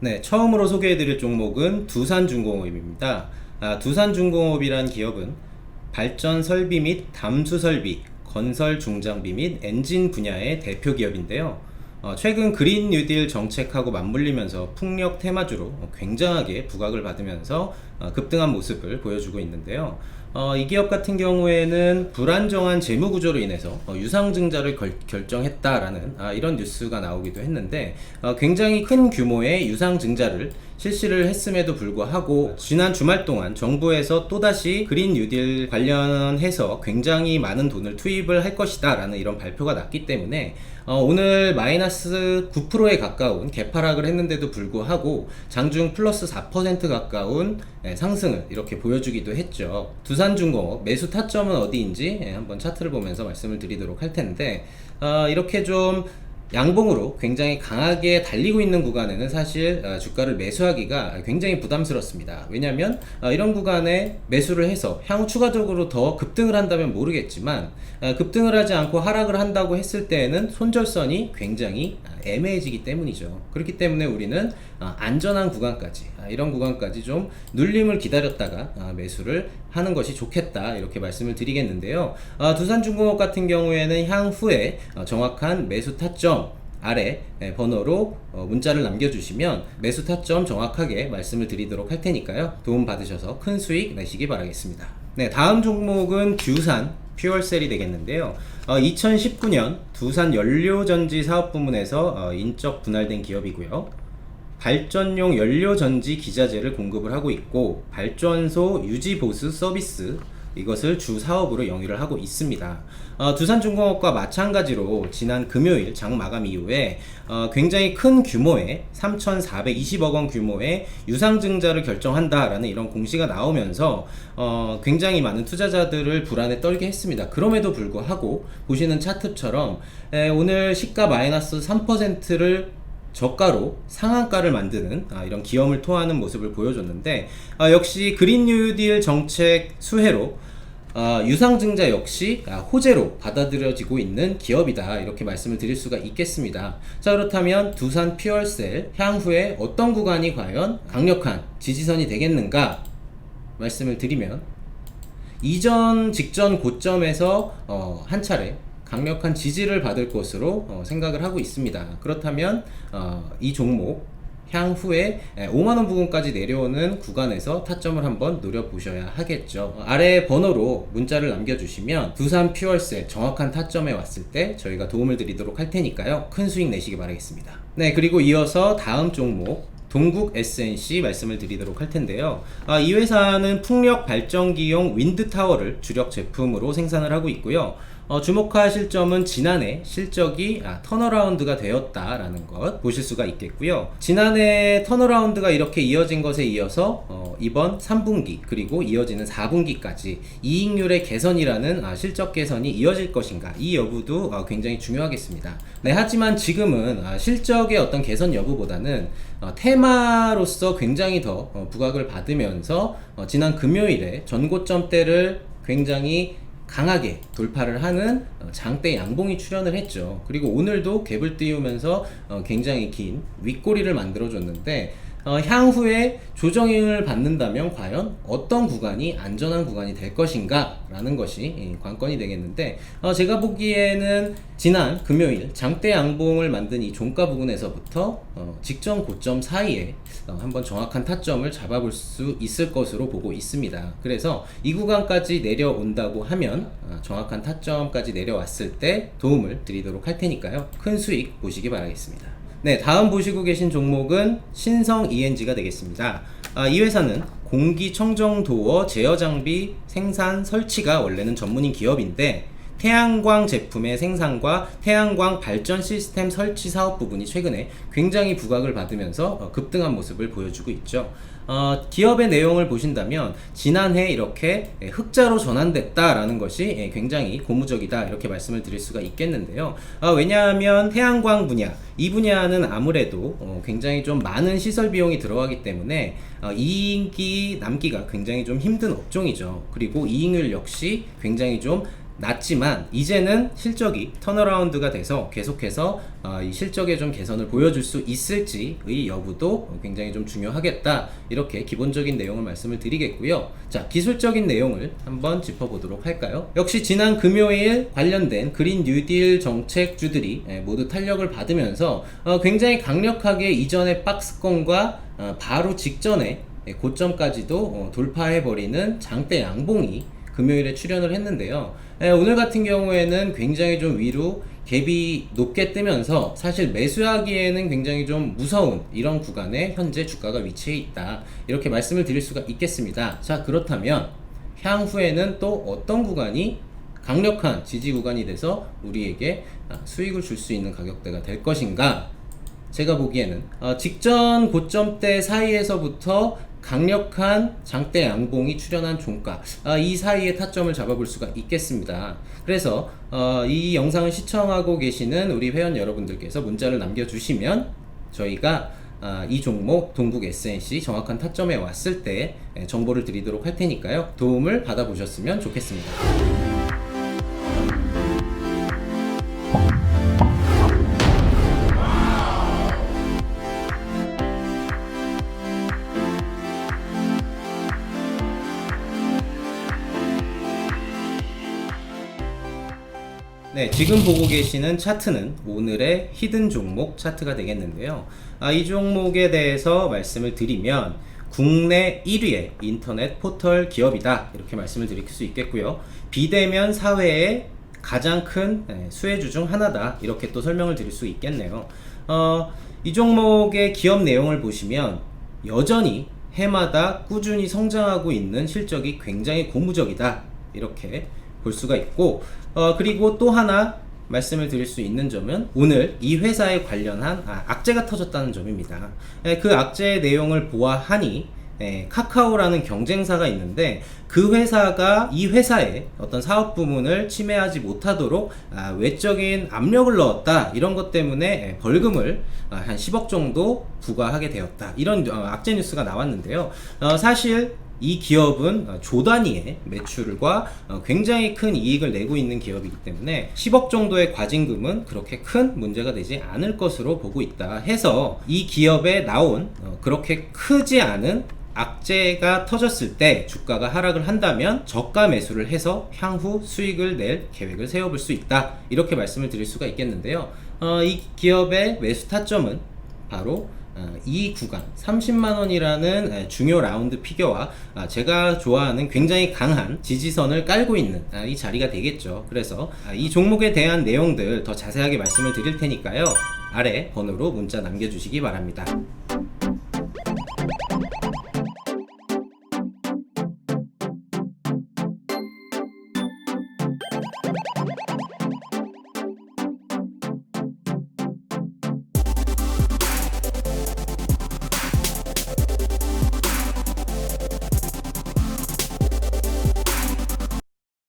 네, 처음으로 소개해드릴 종목은 두산중공업입니다. 두산중공업이란 기업은 발전 설비 및 담수 설비, 건설 중장비 및 엔진 분야의 대표 기업인데요. 최근 그린 뉴딜 정책하고 맞물리면서 풍력 테마주로 굉장하게 부각을 받으면서 급등한 모습을 보여주고 있는데요. 이 기업 같은 경우에는 불안정한 재무 구조로 인해서 유상증자를 결정했다라는 이런 뉴스가 나오기도 했는데, 굉장히 큰 규모의 유상증자를 실시를 했음에도 불구하고 지난 주말 동안 정부에서 또다시 그린 뉴딜 관련해서 굉장히 많은 돈을 투입을 할 것이다 라는 이런 발표가 났기 때문에 오늘 마이너스 9%에 가까운 개파락을 했는데도 불구하고 장중 플러스 4% 가까운 상승을 이렇게 보여주기도 했죠. 두산중공업 매수 타점은 어디인지 한번 차트를 보면서 말씀을 드리도록 할 텐데, 이렇게 좀 양봉으로 굉장히 강하게 달리고 있는 구간에는 사실 주가를 매수하기가 굉장히 부담스럽습니다. 왜냐하면 이런 구간에 매수를 해서 향후 추가적으로 더 급등을 한다면 모르겠지만, 급등을 하지 않고 하락을 한다고 했을 때에는 손절선이 굉장히 애매해지기 때문이죠. 그렇기 때문에 우리는 안전한 구간까지, 이런 구간까지 좀 눌림을 기다렸다가 매수를 하는 것이 좋겠다, 이렇게 말씀을 드리겠는데요. 두산중공업 같은 경우에는 향후에 정확한 매수 타점 아래 번호로 문자를 남겨주시면 매수 타점 정확하게 말씀을 드리도록 할 테니까요, 도움 받으셔서 큰 수익 내시기 바라겠습니다. 네, 다음 종목은 두산 퓨얼셀이 되겠는데요. 2019년 두산 연료전지 사업 부문에서 인적 분할된 기업이고요. 발전용 연료전지 기자재를 공급을 하고 있고, 발전소 유지보수 서비스, 이것을 주 사업으로 영위를 하고 있습니다. 두산중공업과 마찬가지로 지난 금요일 장 마감 이후에 굉장히 큰 규모의 3,420억 원 규모의 유상증자를 결정한다라는 이런 공시가 나오면서 굉장히 많은 투자자들을 불안에 떨게 했습니다. 그럼에도 불구하고 보시는 차트처럼 오늘 시가 마이너스 3%를 저가로 상한가를 만드는 이런 기염을 토하는 모습을 보여줬는데, 역시 그린 뉴딜 정책 수혜로 유상증자 역시 호재로 받아들여지고 있는 기업이다, 이렇게 말씀을 드릴 수가 있겠습니다. 자, 그렇다면 두산 퓨얼셀 향후에 어떤 구간이 과연 강력한 지지선이 되겠는가 말씀을 드리면, 이전 직전 고점에서 한 차례 강력한 지지를 받을 것으로 생각을 하고 있습니다. 그렇다면 이 종목 향후에 5만원 부근까지 내려오는 구간에서 타점을 한번 노려보셔야 하겠죠. 아래 번호로 문자를 남겨주시면 두산 퓨얼셀 정확한 타점에 왔을 때 저희가 도움을 드리도록 할 테니까요, 큰 수익 내시기 바라겠습니다. 네, 그리고 이어서 다음 종목 동국 SNC 말씀을 드리도록 할 텐데요. 이 회사는 풍력 발전기용 윈드타워를 주력 제품으로 생산을 하고 있고요. 주목하실 점은 지난해 실적이 턴어라운드가 되었다라는 것 보실 수가 있겠고요. 지난해 턴어라운드가 이렇게 이어진 것에 이어서 이번 3분기 그리고 이어지는 4분기까지 이익률의 개선이라는 실적 개선이 이어질 것인가, 이 여부도 굉장히 중요하겠습니다. 네, 하지만 지금은 실적의 어떤 개선 여부보다는 테마로서 굉장히 더 부각을 받으면서 지난 금요일에 전고점대를 굉장히 강하게 돌파를 하는 장대 양봉이 출현을 했죠. 그리고 오늘도 갭을 띄우면서 굉장히 긴 윗꼬리를 만들어줬는데, 향후에 조정을 받는다면 과연 어떤 구간이 안전한 구간이 될 것인가 라는 것이 관건이 되겠는데, 제가 보기에는 지난 금요일 장대 양봉을 만든 이 종가 부근에서부터 직전 고점 사이에 한번 정확한 타점을 잡아볼 수 있을 것으로 보고 있습니다. 그래서 이 구간까지 내려온다고 하면 정확한 타점까지 내려왔을 때 도움을 드리도록 할 테니까요, 큰 수익 보시기 바라겠습니다. 네, 다음 보시고 계신 종목은 신성 ENG가 되겠습니다. 이 회사는 공기청정도어 제어장비 생산 설치가 원래는 전문인 기업인데, 태양광 제품의 생산과 태양광 발전 시스템 설치 사업 부분이 최근에 굉장히 부각을 받으면서 급등한 모습을 보여주고 있죠. 기업의 내용을 보신다면 지난해 이렇게 흑자로 전환됐다라는 것이 굉장히 고무적이다, 이렇게 말씀을 드릴 수가 있겠는데요. 왜냐하면 태양광 분야, 이 분야는 아무래도 굉장히 좀 많은 시설 비용이 들어가기 때문에 이익이 남기가 굉장히 좀 힘든 업종이죠. 그리고 이익률 역시 굉장히 좀 났지만 이제는 실적이 턴어라운드가 돼서 계속해서 이 실적에 좀 개선을 보여줄 수 있을지의 여부도 굉장히 좀 중요하겠다, 이렇게 기본적인 내용을 말씀을 드리겠고요. 자, 기술적인 내용을 한번 짚어보도록 할까요? 역시 지난 금요일 관련된 그린 뉴딜 정책주들이 모두 탄력을 받으면서 굉장히 강력하게 이전의 박스권과 바로 직전에 고점까지도 돌파해버리는 장대 양봉이 금요일에 출현을 했는데요. 오늘 같은 경우에는 굉장히 좀 위로 갭이 높게 뜨면서 사실 매수하기에는 굉장히 좀 무서운 이런 구간에 현재 주가가 위치해 있다, 이렇게 말씀을 드릴 수가 있겠습니다. 자, 그렇다면 향후에는 또 어떤 구간이 강력한 지지 구간이 돼서 우리에게 수익을 줄 수 있는 가격대가 될 것인가? 제가 보기에는 직전 고점대 사이에서부터 강력한 장대 양봉이 출현한 종가, 이 사이에 타점을 잡아볼 수가 있겠습니다. 그래서 이 영상을 시청하고 계시는 우리 회원 여러분들께서 문자를 남겨주시면 저희가 이 종목 동국 SNC 정확한 타점에 왔을 때 정보를 드리도록 할 테니까요, 도움을 받아보셨으면 좋겠습니다. 네, 지금 보고 계시는 차트는 오늘의 히든 종목 차트가 되겠는데요. 이 종목에 대해서 말씀을 드리면 국내 1위의 인터넷 포털 기업이다, 이렇게 말씀을 드릴 수 있겠고요. 비대면 사회의 가장 큰 수혜주 중 하나다, 이렇게 또 설명을 드릴 수 있겠네요. 이 종목의 기업 내용을 보시면 여전히 해마다 꾸준히 성장하고 있는 실적이 굉장히 고무적이다, 이렇게 볼 수가 있고, 그리고 또 하나 말씀을 드릴 수 있는 점은 오늘 이 회사에 관련한 악재가 터졌다는 점입니다. 그 악재의 내용을 보아하니 카카오라는 경쟁사가 있는데 그 회사가 이 회사의 어떤 사업 부문을 침해하지 못하도록 외적인 압력을 넣었다, 이런 것 때문에 벌금을 한 10억 정도 부과하게 되었다, 이런 악재 뉴스가 나왔는데요. 사실 이 기업은 조 단위의 매출과 굉장히 큰 이익을 내고 있는 기업이기 때문에 10억 정도의 과징금은 그렇게 큰 문제가 되지 않을 것으로 보고 있다 해서, 이 기업에 나온 그렇게 크지 않은 악재가 터졌을 때 주가가 하락을 한다면 저가 매수를 해서 향후 수익을 낼 계획을 세워볼 수 있다, 이렇게 말씀을 드릴 수가 있겠는데요. 이 기업의 매수 타점은 바로 이 구간 30만원이라는 중요 라운드 피겨와 제가 좋아하는 굉장히 강한 지지선을 깔고 있는 이 자리가 되겠죠. 그래서 이 종목에 대한 내용들 더 자세하게 말씀을 드릴 테니까요, 아래 번호로 문자 남겨주시기 바랍니다.